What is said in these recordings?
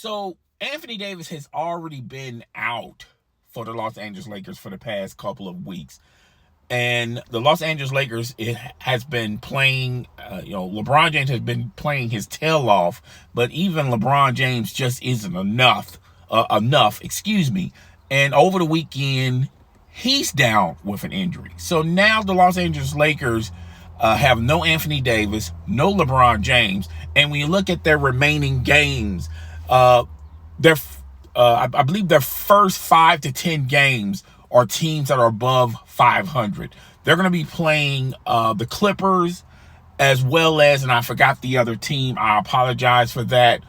So Anthony Davis has already been out for the Los Angeles Lakers for the past couple of weeks. And the Los Angeles Lakers has been playing, LeBron James has been playing his tail off, but even LeBron James just isn't enough. And over the weekend, he's down with an injury. So now the Los Angeles Lakers have no Anthony Davis, no LeBron James, and when you look at their remaining games, I believe their first 5 to 10 games are teams that are above 500. They're going to be playing the Clippers as well as, and I forgot the other team. I apologize for that.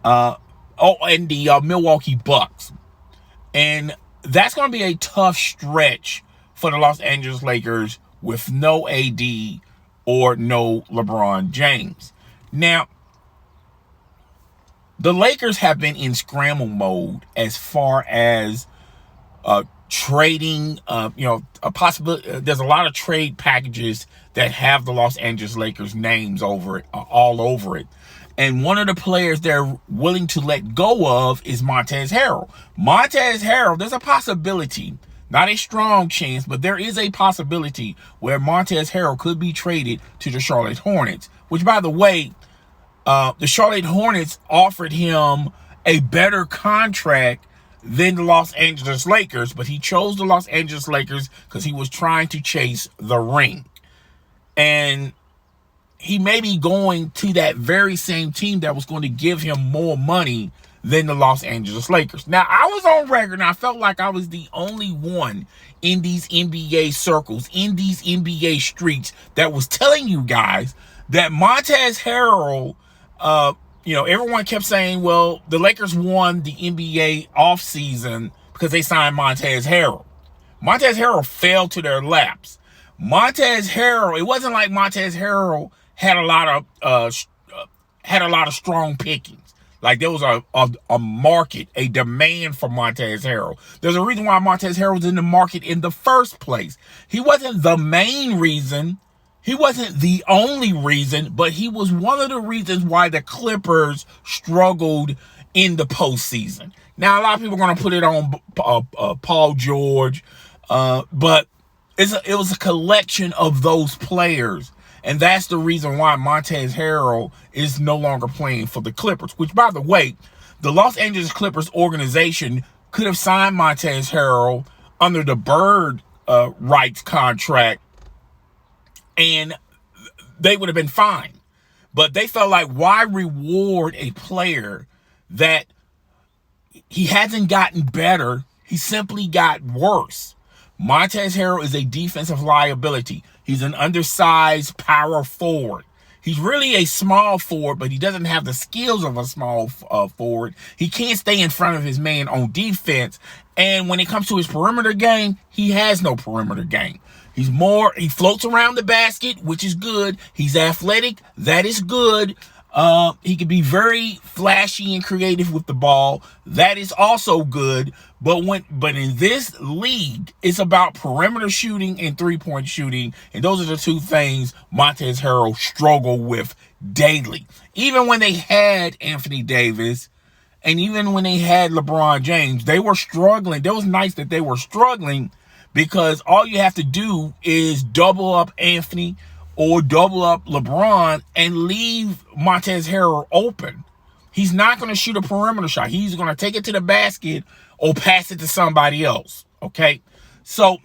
And the Milwaukee Bucks. And that's going to be a tough stretch for the Los Angeles Lakers with no AD or no LeBron James. Now, the Lakers have been in scramble mode as far as trading. A possibility. There's a lot of trade packages that have the Los Angeles Lakers names over it, all over it. And one of the players they're willing to let go of is Montrezl Harrell. Montrezl Harrell, there's a possibility, not a strong chance, but there is a possibility where Montrezl Harrell could be traded to the Charlotte Hornets, which, by the way, the Charlotte Hornets offered him a better contract than the Los Angeles Lakers, but he chose the Los Angeles Lakers because he was trying to chase the ring. And he may be going to that very same team that was going to give him more money than the Los Angeles Lakers. Now, I was on record and I felt like I was the only one in these NBA circles, in these NBA streets, that was telling you guys that Montrezl Harrell, everyone kept saying, well, the Lakers won the NBA offseason because they signed Montrezl Harrell. Montrezl Harrell fell to their laps. Montrezl Harrell, it wasn't like Montrezl Harrell had a lot of strong pickings. Like there was a market, a demand for Montrezl Harrell. There's a reason why Montrezl Harrell was in the market in the first place. He wasn't the main reason. He wasn't the only reason, but he was one of the reasons why the Clippers struggled in the postseason. Now, a lot of people are going to put it on Paul George, but it was a collection of those players. And that's the reason why Montrezl Harrell is no longer playing for the Clippers, which, by the way, the Los Angeles Clippers organization could have signed Montrezl Harrell under the bird rights contract, and they would have been fine. But they felt like, why reward a player that he hasn't gotten better? He simply got worse. Montrezl Harrell is a defensive liability. He's an undersized power forward. He's really a small forward, but he doesn't have the skills of a small forward. He can't stay in front of his man on defense. And when it comes to his perimeter game, he has no perimeter game. He floats around the basket, which is good. He's athletic. That is good. He can be very flashy and creative with the ball. That is also good. But in this league, it's about perimeter shooting and three-point shooting. And those are the two things Montrezl Harrell struggled with daily. Even when they had Anthony Davis and even when they had LeBron James, they were struggling. There was nights that they were struggling because all you have to do is double up Anthony or double up LeBron and leave Montrezl Harrell open. He's not going to shoot a perimeter shot. He's going to take it to the basket or pass it to somebody else, okay? So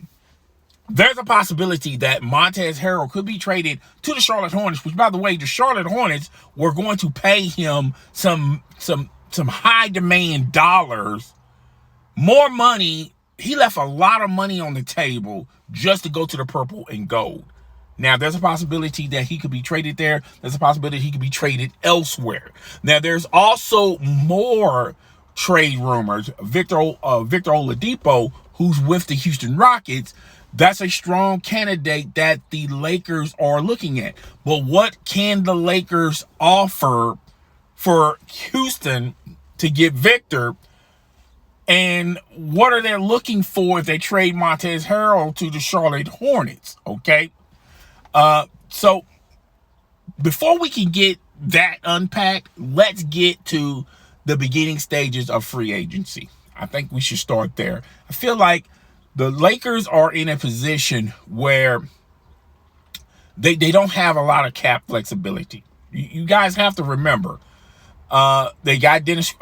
there's a possibility that Montrezl Harrell could be traded to the Charlotte Hornets, which, by the way, the Charlotte Hornets were going to pay him some high demand dollars, more money. He left a lot of money on the table just to go to the purple and gold. Now, there's a possibility that he could be traded there. There's a possibility he could be traded elsewhere. Now, there's also more trade rumors. Victor Oladipo, who's with the Houston Rockets, that's a strong candidate that the Lakers are looking at. But what can the Lakers offer for Houston to get Victor? And what are they looking for if they trade Montrezl Harrell to the Charlotte Hornets? Okay. So before we can get that unpacked, let's get to the beginning stages of free agency. I think we should start there. I feel like the Lakers are in a position where they don't have a lot of cap flexibility. You guys have to remember, they got Dennis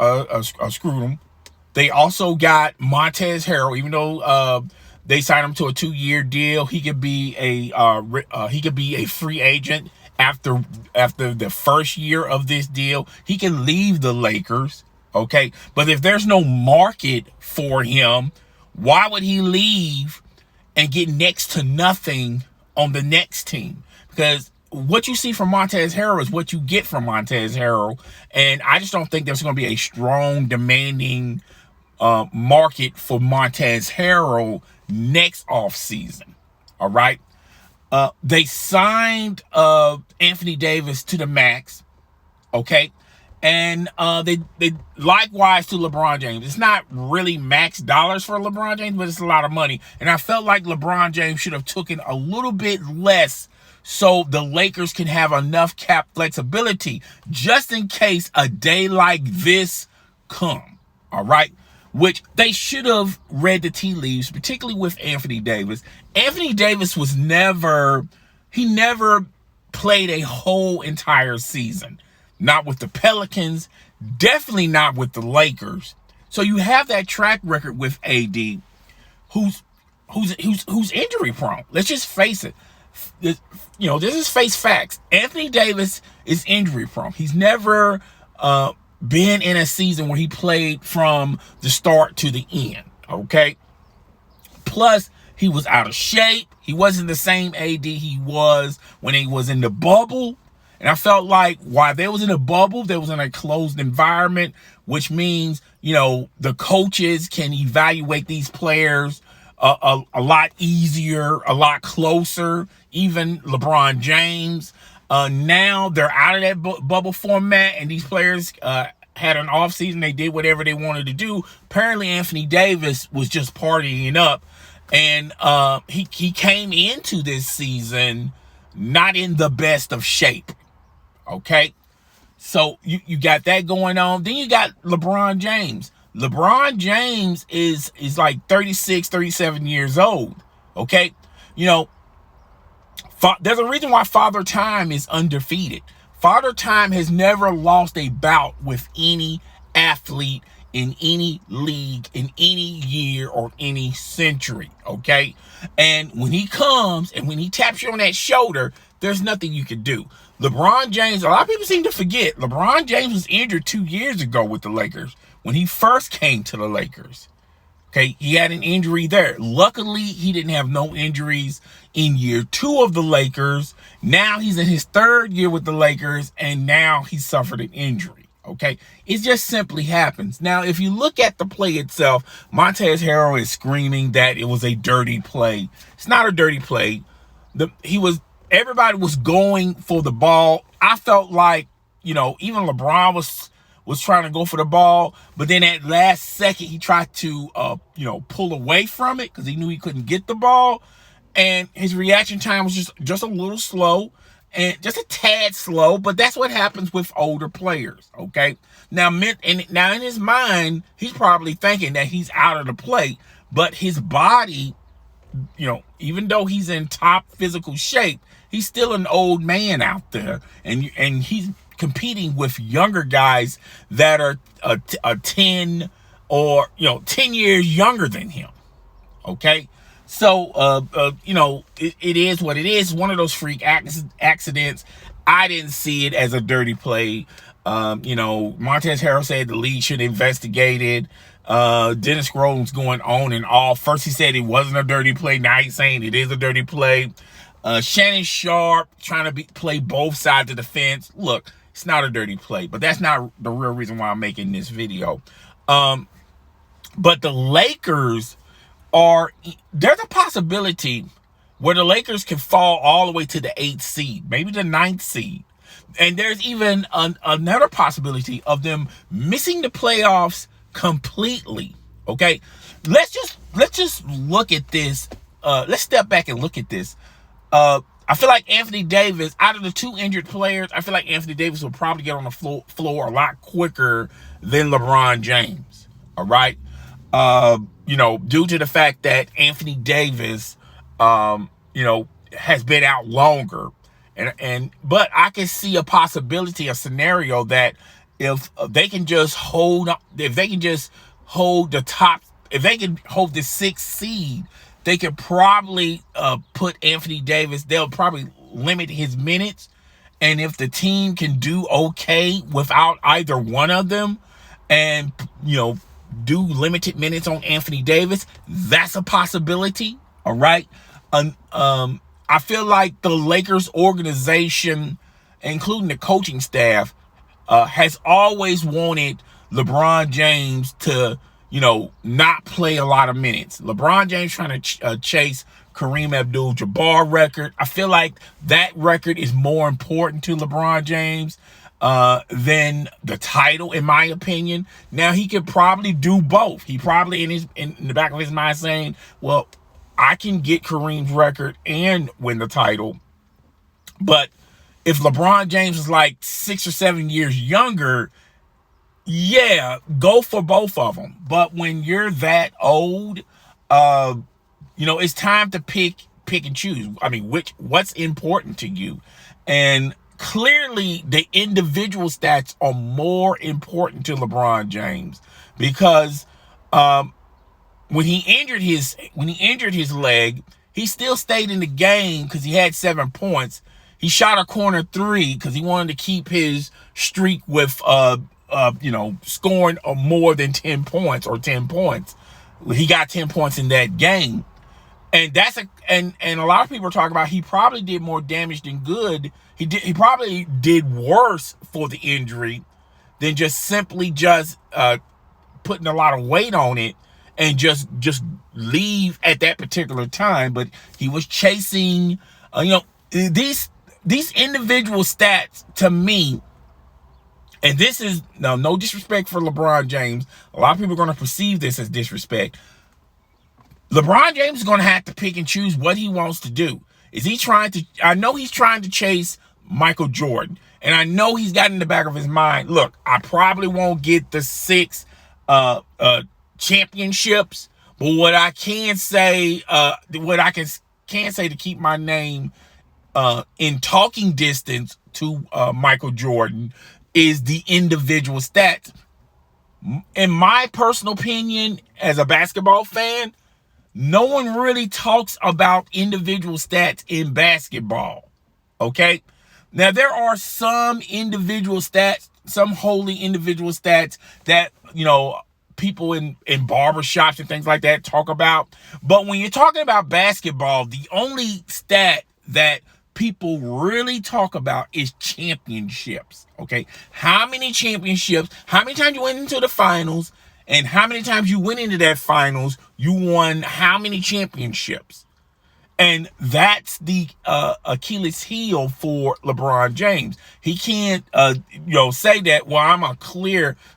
Screwdom. They also got Montrezl Harrell. Even though they signed him to a 2-year deal, he could be a free agent after the first year of this deal. He can leave the Lakers, okay? But if there's no market for him, why would he leave and get next to nothing on the next team? Because what you see from Montrezl Harrell is what you get from Montrezl Harrell, and I just don't think there's going to be a strong, demanding market for Montrezl Harrell next offseason. All right. They signed Anthony Davis to the max. Okay. And they likewise to LeBron James. It's not really max dollars for LeBron James, but it's a lot of money. And I felt like LeBron James should have taken a little bit less so the Lakers can have enough cap flexibility just in case a day like this come. All right. Which they should have read the tea leaves, particularly with Anthony Davis. Anthony Davis never played a whole entire season. Not with the Pelicans, definitely not with the Lakers. So you have that track record with AD, who's injury prone. Let's just face it. This is face facts. Anthony Davis is injury prone. He's never been in a season where he played from the start to the end. Okay. Plus, he was out of shape. He wasn't the same AD he was when he was in the bubble. And I felt like while they was in a bubble, they was in a closed environment, which means, the coaches can evaluate these players a lot easier, a lot closer. Even LeBron James. Now they're out of that bubble format, and these players had an offseason. They did whatever they wanted to do. Apparently, Anthony Davis was just partying up, and he came into this season not in the best of shape. Okay, so you got that going on. Then you got LeBron James. LeBron James is like 36, 37 years old. Okay, there's a reason why Father Time is undefeated. Father Time has never lost a bout with any athlete in any league in any year or any century, okay? And when he comes and when he taps you on that shoulder, there's nothing you can do. LeBron James, a lot of people seem to forget, LeBron James was injured 2 years ago with the Lakers when he first came to the Lakers. Okay, he had an injury there. Luckily, he didn't have no injuries in year 2 of the Lakers. Now he's in his 3rd year with the Lakers, and now he suffered an injury. Okay, it just simply happens. Now, if you look at the play itself, Montrezl Harrell is screaming that it was a dirty play. It's not a dirty play. Everybody was going for the ball. I felt like, even LeBron was trying to go for the ball, but then at last second he tried to pull away from it because he knew he couldn't get the ball, and his reaction time was just a little slow, and just a tad slow. But that's what happens with older players. Okay, now in his mind he's probably thinking that he's out of the play, but his body, even though he's in top physical shape, he's still an old man out there, and he's competing with younger guys that are 10 or 10 years younger than him. Okay, so it is what it is. One of those freak accidents. I didn't see it as a dirty play. Montrezl Harrell said the league should investigate it. Dennis Scrollen's going on and off. First he said it wasn't a dirty play. Now he's saying it is a dirty play. Shannon Sharp trying to play both sides of the fence. Look, it's not a dirty play, but that's not the real reason why I'm making this video. But the Lakers there's a possibility where the Lakers can fall all the way to the 8th seed, maybe the 9th seed. And there's even another possibility of them missing the playoffs completely. Okay, let's just look at this. Let's step back and look at this. I I feel like Anthony Davis, out of the two injured players, I feel like Anthony Davis will probably get on the floor a lot quicker than LeBron James. All right. Due to the fact that Anthony Davis, has been out longer. But I can see a possibility, a scenario that if they can just hold the top, if they can hold the 6th seed, they could probably put Anthony Davis, they'll probably limit his minutes. And if the team can do okay without either one of them and, do limited minutes on Anthony Davis, that's a possibility. All right. I feel like the Lakers organization, including the coaching staff, has always wanted LeBron James to, not play a lot of minutes. LeBron James trying to chase Kareem Abdul-Jabbar record. I feel like that record is more important to LeBron James than the title, in my opinion. Now, he could probably do both. He probably in the back of his mind saying, well, I can get Kareem's record and win the title. But if LeBron James is like 6 or 7 years younger, yeah, go for both of them. But when you're that old, it's time to pick and choose. I mean, what's important to you? And clearly the individual stats are more important to LeBron James because when he injured his leg, he still stayed in the game because he had 7 points. He shot a corner 3 because he wanted to keep his streak with scoring more than 10 points or 10 points. He got 10 points in that game. And and a lot of people are talking about he probably did more damage than good. He probably did worse for the injury than simply putting a lot of weight on it and just leave at that particular time. But he was chasing, these individual stats to me, and this is no disrespect for LeBron James. A lot of people are going to perceive this as disrespect. LeBron James is going to have to pick and choose what he wants to do. I know he's trying to chase Michael Jordan, and I know he's got in the back of his mind, look, I probably won't get the 6 championships, but what I can say to keep my name in talking distance to Michael Jordan is the individual stats. In my personal opinion, as a basketball fan, no one really talks about individual stats in basketball. Okay? Now, there are some individual stats, some wholly individual stats that, people in barbershops and things like that talk about. But when you're talking about basketball, the only stat that people really talk about is championships. Okay? How many championships, how many times you went into the finals, and how many times you went into that finals, you won how many championships. And that's the Achilles heel for LeBron James. He can't, say that, well,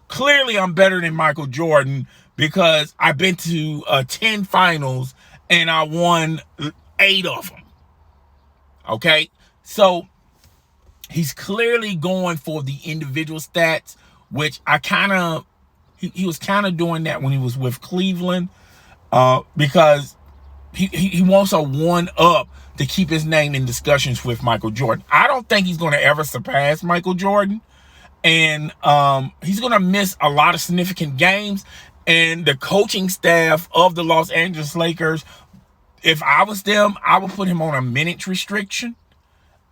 clearly I'm better than Michael Jordan because I've been to 10 finals and I won 8 of them. Okay? So he's clearly going for the individual stats, which he was kind of doing that when he was with Cleveland because he wants a 1-up to keep his name in discussions with Michael Jordan. I don't think he's going to ever surpass Michael Jordan. And he's going to miss a lot of significant games. And the coaching staff of the Los Angeles Lakers, if I was them, I would put him on a minutes restriction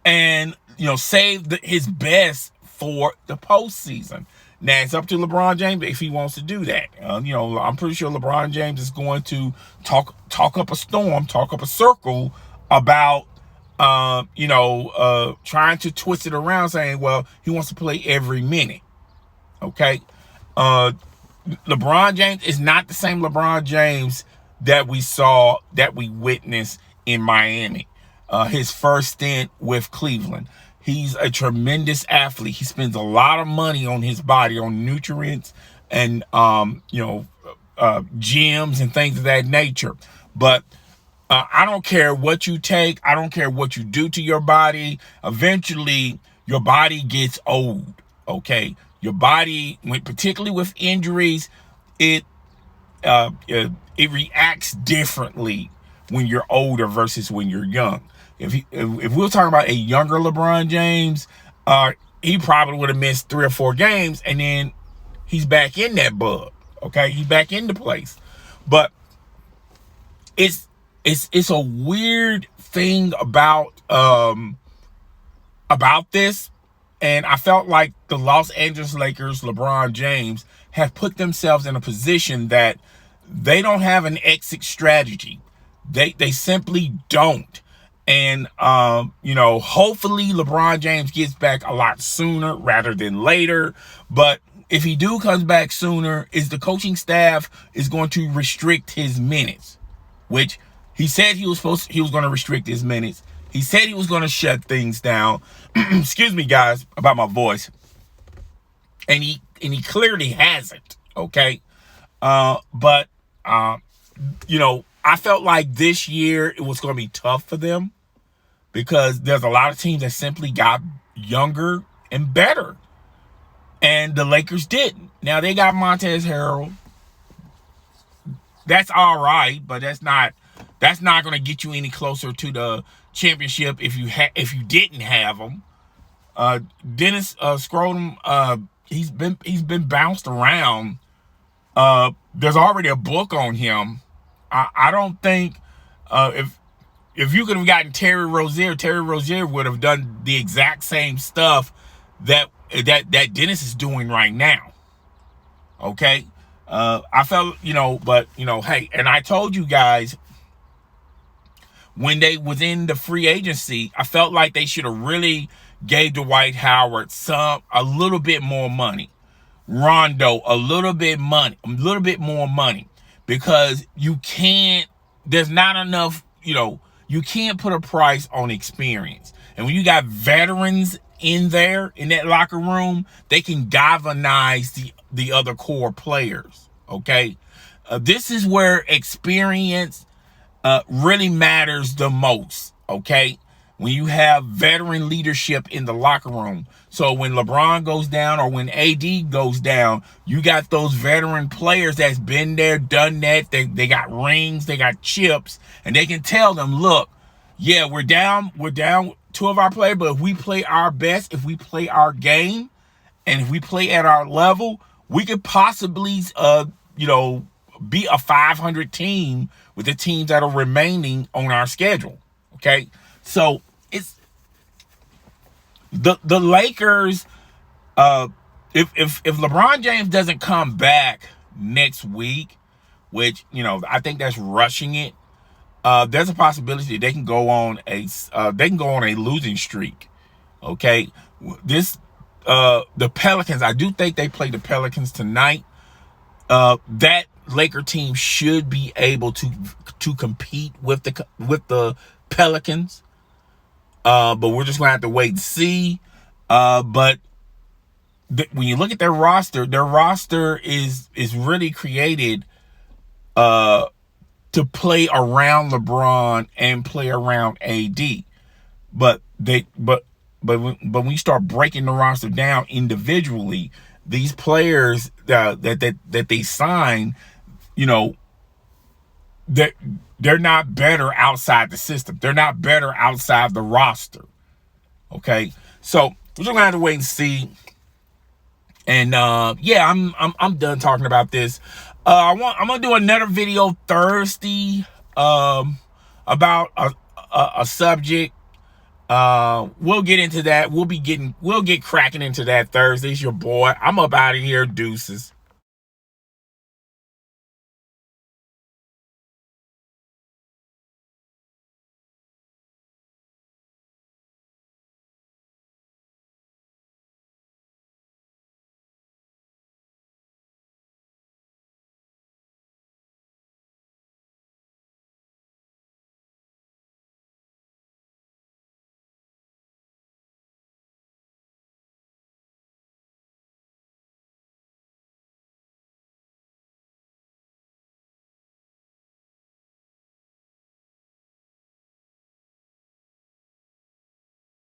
and, save his best for the postseason. Now, it's up to LeBron James if he wants to do that. I'm pretty sure LeBron James is going to talk up a storm, talk up a circle about, trying to twist it around saying, well, he wants to play every minute. Okay? LeBron James is not the same LeBron James that we witnessed in Miami. His first stint with Cleveland. He's a tremendous athlete. He spends a lot of money on his body, on nutrients and, gyms and things of that nature. But I don't care what you take. I don't care what you do to your body. Eventually, your body gets old. Okay, your body, particularly with injuries, it reacts differently when you're older versus when you're young. If we were talking about a younger LeBron James, he probably would have missed 3 or 4 games, and then he's back in that bug. Okay, he's back into place. But it's a weird thing about this, and I felt like the Los Angeles Lakers, LeBron James, have put themselves in a position that they don't have an exit strategy. They simply don't. And hopefully LeBron James gets back a lot sooner rather than later. But if he comes back sooner, is the coaching staff is going to restrict his minutes, which he said he was going to restrict his minutes. He said he was going to shut things down. Excuse me, guys, about my voice. And he clearly hasn't. Okay. But I felt like this year it was going to be tough for them because there's a lot of teams that simply got younger and better. And the Lakers didn't. Now they got Montrezl Harrell. That's all right, but that's not going to get you any closer to the championship if you didn't have him. Dennis Scrotum, he's been bounced around. There's already a book on him. I don't think if you could have gotten Terry Rozier would have done the exact same stuff that Dennis is doing right now. Okay. I felt, hey, and I told you guys when they was in the free agency, I felt like they should have really gave Dwight Howard a little bit more money. Rondo, a little bit more money, because there's not enough, you can't put a price on experience. And when you got veterans in there, in that locker room, they can galvanize the other core players. Okay. This is where experience really matters the most. Okay. When you have veteran leadership in the locker room. So when LeBron goes down or when AD goes down, you got those veteran players that's been there, done that. They got rings, they got chips, and they can tell them, look, yeah, we're down 2 of our players, but if we play our best, if we play our game, and if we play at our level, we could possibly, be a 500 team with the teams that are remaining on our schedule. Okay. So it's the Lakers. If LeBron James doesn't come back next week, which, I think that's rushing it. There's a possibility they can go on a losing streak. Okay. The Pelicans, I do think they play the Pelicans tonight. That Laker team should be able to compete with the Pelicans. But we're just gonna have to wait and see. But when you look at their roster is really created to play around LeBron and play around AD. But when you start breaking the roster down individually, these players that they sign, they're not better outside the system. They're not better outside the roster. Okay, so we're just gonna have to wait and see. And I'm done talking about this. I'm gonna do another video Thursday about a subject. We'll get into that. We'll get cracking into that Thursday. It's your boy. I'm up out of here. Deuces.